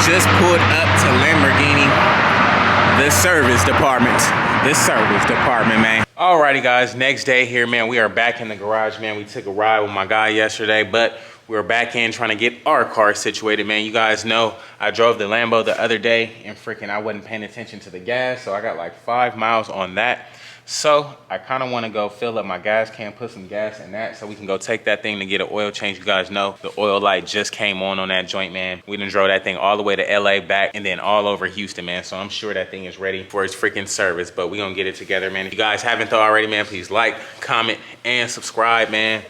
just pulled up to Lamborghini, the service department. Man. Alrighty guys, next day here, man. We are back in the garage, man. We took a ride with my guy yesterday, but we're back in trying to get our car situated, man. You guys know I drove the Lambo the other day and freaking I wasn't paying attention to the gas, so I got like 5 miles on that. So I kind of want to go fill up my gas can, put some gas in that so we can go take that thing to get an oil change. You guys know the oil light just came on that joint, man. We done drove that thing all the way to LA, back, and then all over Houston, man. So I'm sure that thing is ready for its freaking service, but we gonna get it together, man. If you guys haven't though already, man, please like, comment, and subscribe, man.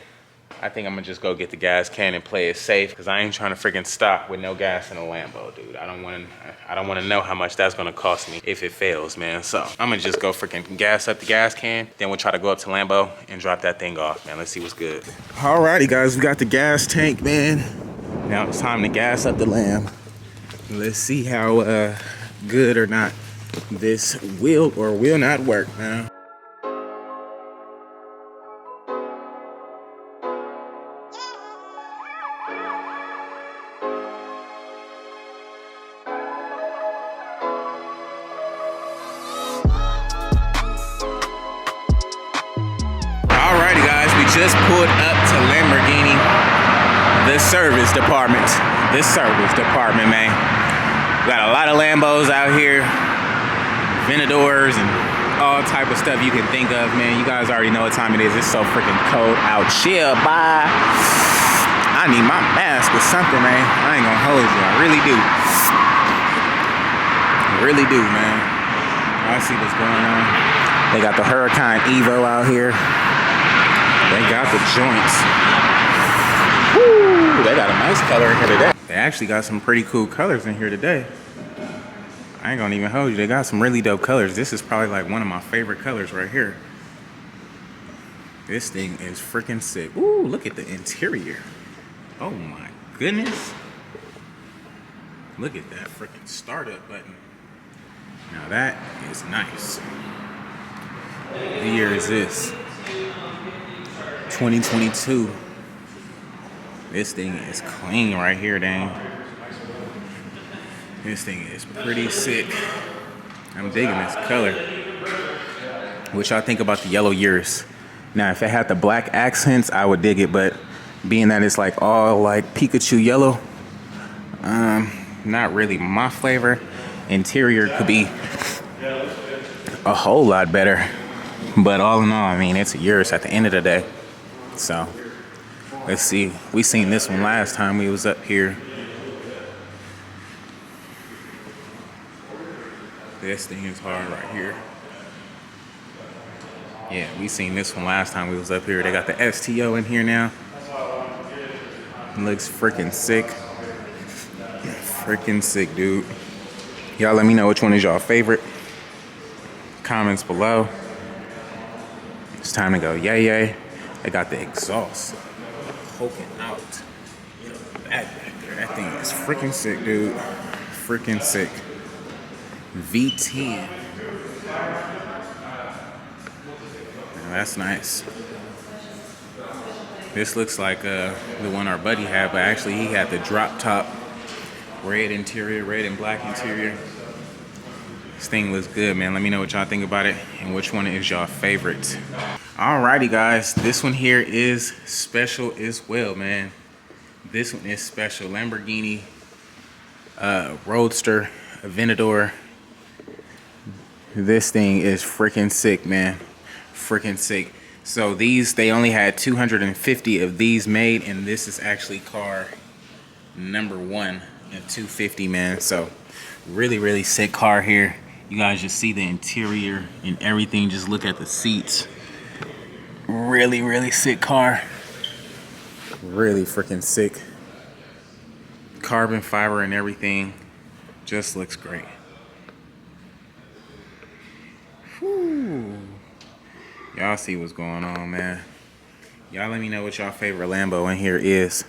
I think I'm gonna just go get the gas can and play it safe because I ain't trying to freaking stop with no gas in a Lambo, dude. I don't want to know how much that's gonna cost me if it fails, man. So I'm gonna just go freaking gas up the gas can, then we'll try to go up to Lambo and drop that thing off, man. Let's see what's good. Alrighty, guys, we got the gas tank, man. Now it's time to gas up the Lamb. Let's see how good or not this will or will not work, man. Just pulled up to Lamborghini, the service department. Man. Got a lot of Lambos out here, Venadors, and all type of stuff you can think of, man. You guys already know what time it is. It's so freaking cold out. Chill, bye. I need my mask or something, man. I ain't gonna hold you. I really do, man. I see what's going on. They got the Huracan Evo out here. They got the joints. Woo! They got a nice color in here today. They actually got some pretty cool colors in here today. I ain't gonna even hold you. They got some really dope colors. This is probably like one of my favorite colors right here. This thing is freaking sick. Ooh, look at the interior. Oh my goodness. Look at that freaking startup button. Now that is nice. What year is this? 2022. This thing is clean right here, dang. This thing is pretty sick. I'm digging this color. What y'all think about the yellow years? Now, if it had the black accents, I would dig it, but being that it's like all like Pikachu yellow, not really my flavor. Interior could be a whole lot better, but all in all, I mean, it's a yours at the end of the day. So let's see. We seen this one last time we was up here. This thing is hard right here. Yeah, we seen this one last time we was up here. They got the STO in here now. It looks freaking sick. Freaking sick, dude. Y'all let me know which one is y'all favorite. Comments below. It's time to go yay. I got the exhaust poking out. Back there. That thing is freaking sick, dude. Freaking sick. V10. Now that's nice. This looks like the one our buddy had, but actually he had the drop top red interior, red and black interior. This thing looks good, man. Let me know what y'all think about it and which one is y'all favorite. Alrighty, guys. This one here is special as well, man. This one is special. Lamborghini Roadster Aventador. This thing is freaking sick, man. Freaking sick. So these, they only had 250 of these made, and this is actually car number 1 at 250, man. So really sick car here. You guys just see the interior and everything. Just look at the seats. Really sick car. Really freaking sick. Carbon fiber and everything. Just looks great. Whew. Y'all see what's going on, man. Y'all let me know what y'all favorite Lambo in here is.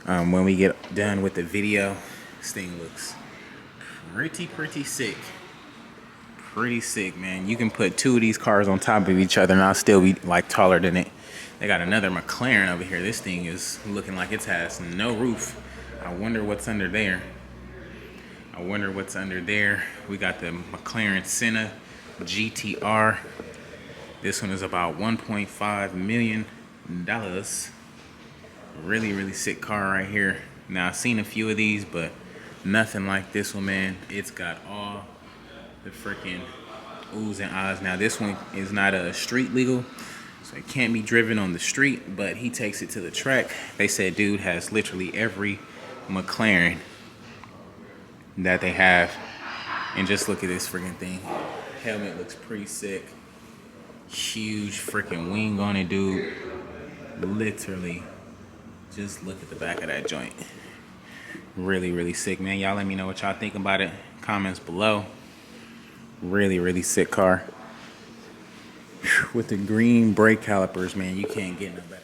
When we get done with the video. This thing looks pretty sick. Pretty sick, man. You can put 2 of these cars on top of each other and I'll still be like taller than it. They got another McLaren over here. This thing is looking like it has no roof. I wonder what's under there. I wonder what's under there. We got the McLaren Senna GTR. This one is about $1.5 million. Really, really sick car right here. Now, I've seen a few of these, but nothing like this one, man. It's got all the freaking oohs and ahs. Now, this one is not a street legal, so it can't be driven on the street, but he takes it to the track. They said dude has literally every McLaren that they have. And just look at this freaking thing. Helmet looks pretty sick. Huge freaking wing on it, dude. Literally, just look at the back of that joint. Really, really sick, man. Y'all let me know what y'all think about it. Comments below. Really, really sick car. With the green brake calipers, man, you can't get no better.